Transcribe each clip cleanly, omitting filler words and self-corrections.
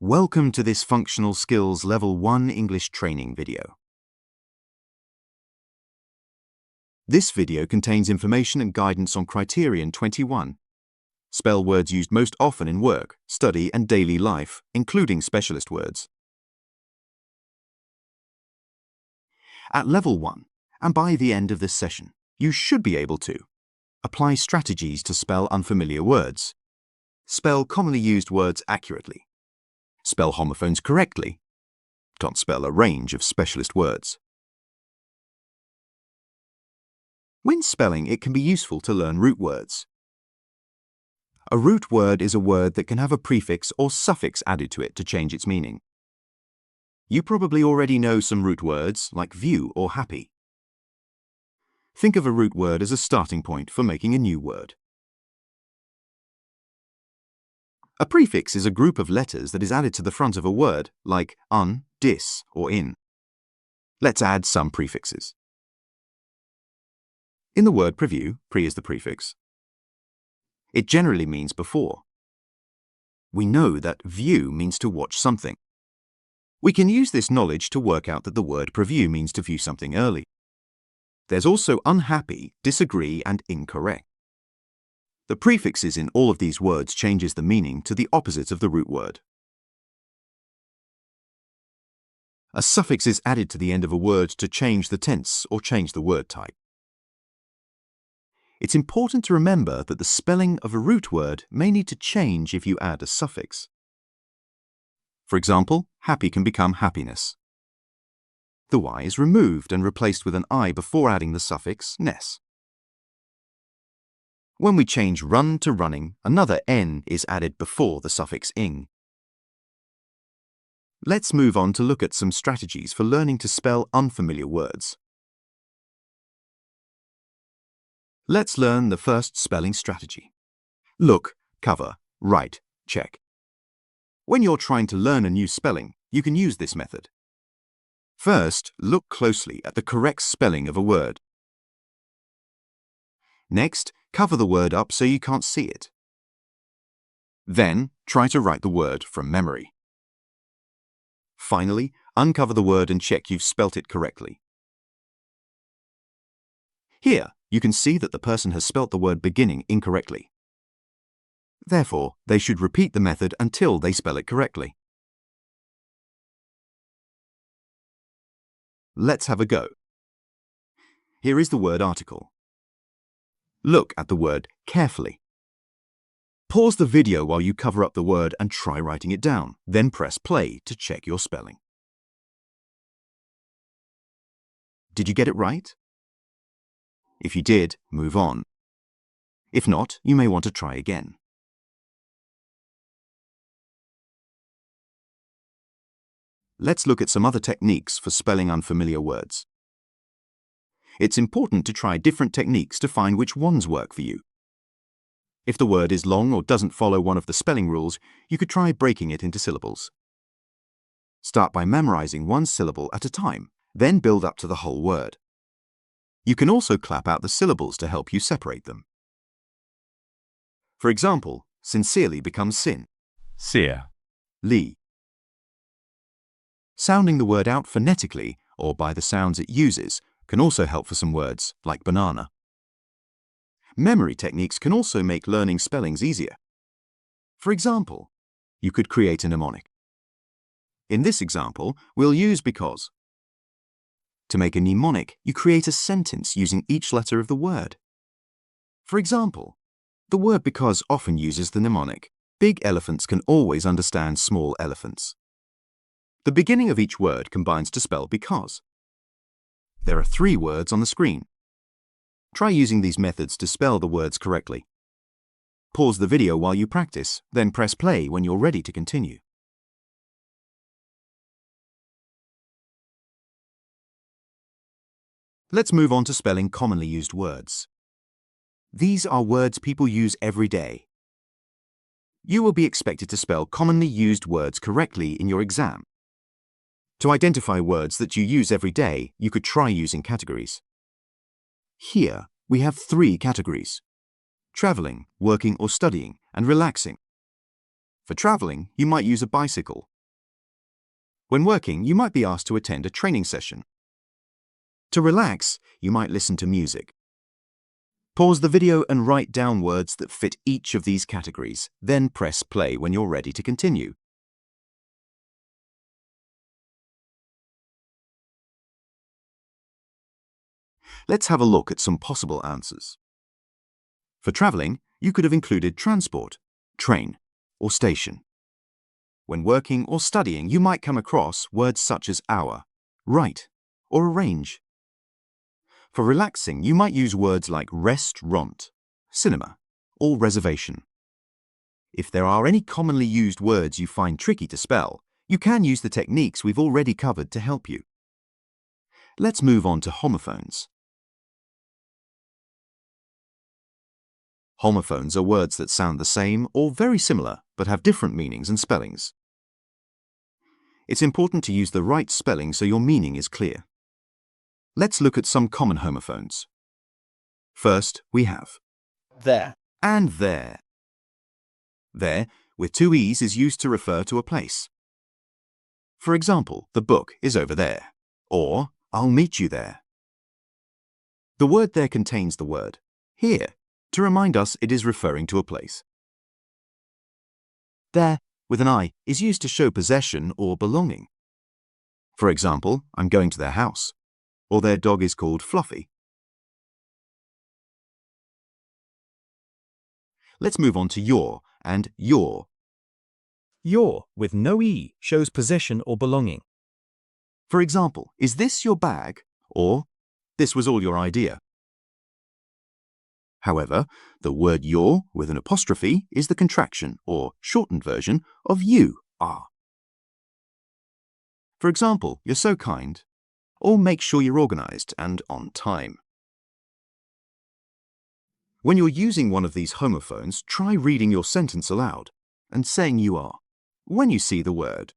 Welcome to this Functional Skills Level 1 English training video. This video contains information and guidance on Criterion 21. Spell words used most often in work, study and daily life, including specialist words. At Level 1, and by the end of this session, you should be able to apply strategies to spell unfamiliar words, spell commonly used words accurately, spell homophones correctly, can't spell a range of specialist words. When spelling, it can be useful to learn root words. A root word is a word that can have a prefix or suffix added to it to change its meaning. You probably already know some root words like view or happy. Think of a root word as a starting point for making a new word. A prefix is a group of letters that is added to the front of a word, like un, dis, or in. Let's add some prefixes. In the word preview, pre is the prefix. It generally means before. We know that view means to watch something. We can use this knowledge to work out that the word preview means to view something early. There's also unhappy, disagree, and incorrect. The prefixes in all of these words changes the meaning to the opposite of the root word. A suffix is added to the end of a word to change the tense or change the word type. It's important to remember that the spelling of a root word may need to change if you add a suffix. For example, happy can become happiness. The Y is removed and replaced with an I before adding the suffix ness. When we change run to running, another N is added before the suffix ing. Let's move on to look at some strategies for learning to spell unfamiliar words. Let's learn the first spelling strategy. Look, cover, write, check. When you're trying to learn a new spelling, you can use this method. First, look closely at the correct spelling of a word. Next, cover the word up so you can't see it. Then, try to write the word from memory. Finally, uncover the word and check you've spelt it correctly. Here, you can see that the person has spelt the word beginning incorrectly. Therefore, they should repeat the method until they spell it correctly. Let's have a go. Here is the word article. Look at the word carefully. Pause the video while you cover up the word and try writing it down. Then press play to check your spelling. Did you get it right? If you did, move on. If not, you may want to try again. Let's look at some other techniques for spelling unfamiliar words. It's important to try different techniques to find which ones work for you. If the word is long or doesn't follow one of the spelling rules, you could try breaking it into syllables. Start by memorizing one syllable at a time, then build up to the whole word. You can also clap out the syllables to help you separate them. For example, sincerely becomes sin, Sear, lee. Sounding the word out phonetically or by the sounds it uses can also help for some words, like banana. Memory techniques can also make learning spellings easier. For example, you could create a mnemonic. In this example, we'll use because. To make a mnemonic, you create a sentence using each letter of the word. For example, the word because often uses the mnemonic. Big elephants can always understand small elephants. The beginning of each word combines to spell because. There are 3 words on the screen. Try using these methods to spell the words correctly. Pause the video while you practice, then press play when you're ready to continue. Let's move on to spelling commonly used words. These are words people use every day. You will be expected to spell commonly used words correctly in your exam. To identify words that you use every day, you could try using categories. Here, we have 3 categories: traveling, working or studying, and relaxing. For traveling, you might use a bicycle, When working, you might be asked to attend a training session. To relax, you might listen to music. Pause the video and write down words that fit each of these categories, then press play when you're ready to continue. Let's have a look at some possible answers. For traveling, you could have included transport, train, or station. When working or studying, you might come across words such as hour, right, or arrange. For relaxing, you might use words like restaurant, cinema, or reservation. If there are any commonly used words you find tricky to spell, you can use the techniques we've already covered to help you. Let's move on to homophones. Homophones are words that sound the same or very similar but have different meanings and spellings. It's important to use the right spelling so your meaning is clear. Let's look at some common homophones. First, we have there, and there. There, with two E's, is used to refer to a place. For example, the book is over there, or I'll meet you there. The word there contains the word here to remind us it is referring to a place. There, with an I, is used to show possession or belonging. For example, I'm going to their house, or their dog is called Fluffy. Let's move on to your and your. your with no E shows possession or belonging. For example, is this your bag? Or this was all your idea. However, the word your with an apostrophe is the contraction or shortened version of you are. For example, you're so kind, or make sure you're organized and on time. When you're using one of these homophones, try reading your sentence aloud and saying you are when you see the word.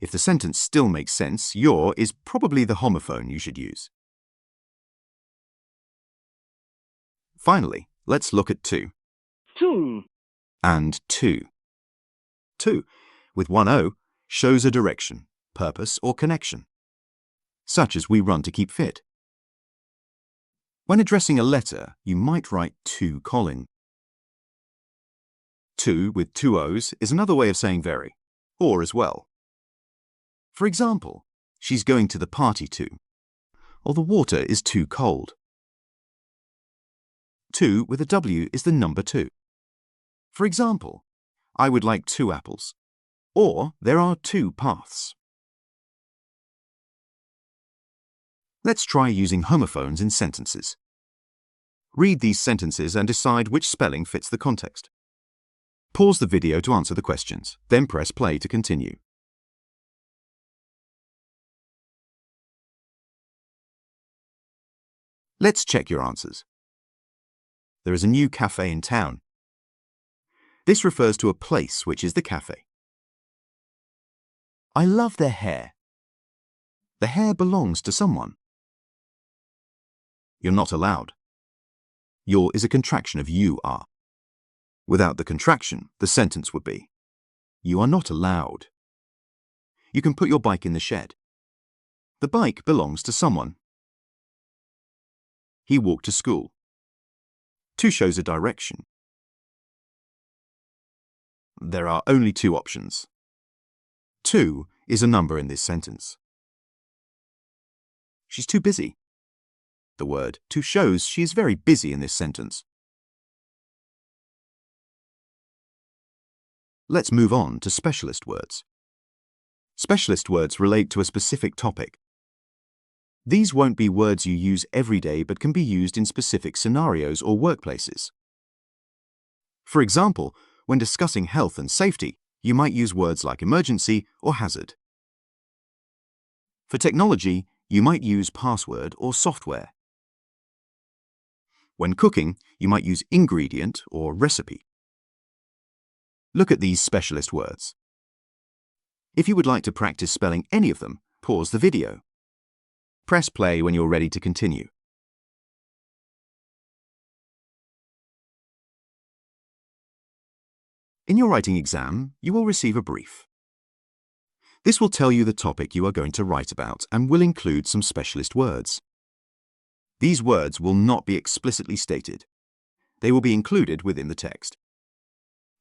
If the sentence still makes sense, your is probably the homophone you should use. Finally, let's look at to. And to. To, with one O, shows a direction, purpose, or connection, such as we run to keep fit. When addressing a letter, you might write to Colin. To with two O's is another way of saying very, or as well. For example, she's going to the party too, or the water is too cold. To with a W is the number 2. For example, I would like 2 apples, or there are 2 paths. Let's try using homophones in sentences. Read these sentences and decide which spelling fits the context. Pause the video to answer the questions, then press play to continue. Let's check your answers. There is a new cafe in town. This refers to a place, which is the cafe. I love their hair. The hair belongs to someone. You're not allowed. Your is a contraction of you are. Without the contraction, the sentence would be, you are not allowed. You can put your bike in the shed. The bike belongs to someone. He walked to school. To shows a direction. There are only 2 options. 2 is a number in this sentence. She's too busy. The word to shows she is very busy in this sentence. Let's move on to specialist words. Specialist words relate to a specific topic. These won't be words you use every day but can be used in specific scenarios or workplaces. For example, when discussing health and safety, you might use words like emergency or hazard. For technology, you might use password or software. When cooking, you might use ingredient or recipe. Look at these specialist words. If you would like to practice spelling any of them, pause the video. Press play when you're ready to continue. In your writing exam, you will receive a brief. This will tell you the topic you are going to write about and will include some specialist words. These words will not be explicitly stated. They will be included within the text.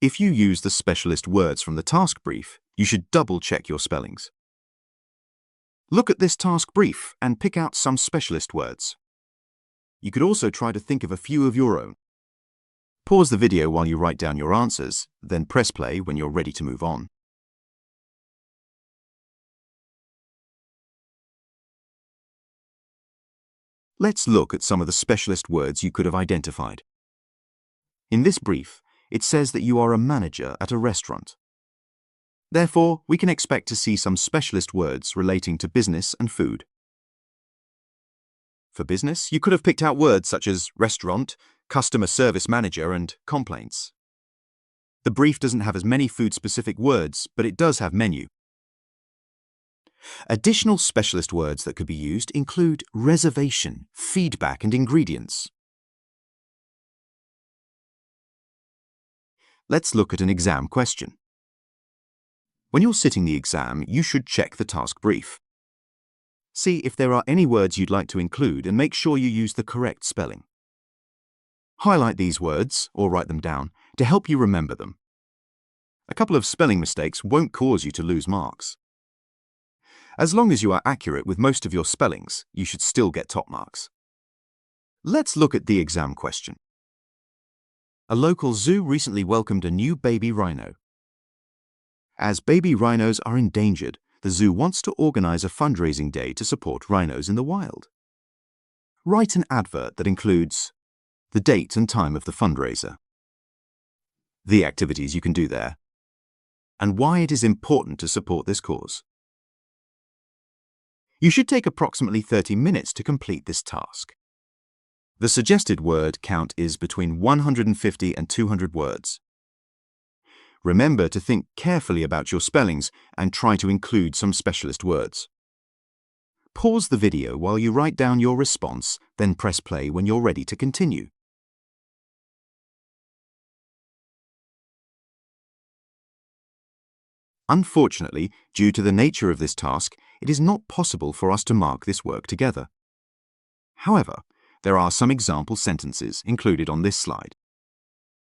If you use the specialist words from the task brief, you should double-check your spellings. Look at this task brief and pick out some specialist words. You could also try to think of a few of your own. Pause the video while you write down your answers, then press play when you're ready to move on. Let's look at some of the specialist words you could have identified. In this brief, it says that you are a manager at a restaurant. Therefore, we can expect to see some specialist words relating to business and food. For business, you could have picked out words such as restaurant, customer service manager, and complaints. The brief doesn't have as many food-specific words, but it does have menu. Additional specialist words that could be used include reservation, feedback, and ingredients. Let's look at an exam question. When you're sitting the exam, you should check the task brief. See if there are any words you'd like to include and make sure you use the correct spelling. Highlight these words, or write them down, to help you remember them. A couple of spelling mistakes won't cause you to lose marks. As long as you are accurate with most of your spellings, you should still get top marks. Let's look at the exam question. A local zoo recently welcomed a new baby rhino. As baby rhinos are endangered, the zoo wants to organize a fundraising day to support rhinos in the wild. Write an advert that includes the date and time of the fundraiser, the activities you can do there, and why it is important to support this cause. You should take approximately 30 minutes to complete this task. The suggested word count is between 150 and 200 words. Remember to think carefully about your spellings and try to include some specialist words. Pause the video while you write down your response, then press play when you're ready to continue. Unfortunately, due to the nature of this task, it is not possible for us to mark this work together. However, there are some example sentences included on this slide.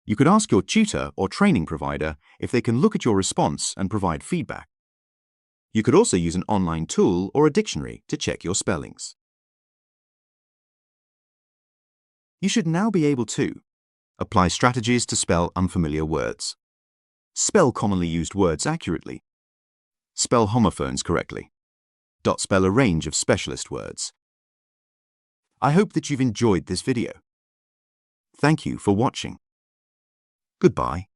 You could ask your tutor or training provider if they can look at your response and provide feedback. You could also use an online tool or a dictionary to check your spellings. You should now be able to apply strategies to spell unfamiliar words, spell commonly used words accurately, spell homophones correctly, spell a range of specialist words. I hope that you've enjoyed this video. Thank you for watching. Goodbye.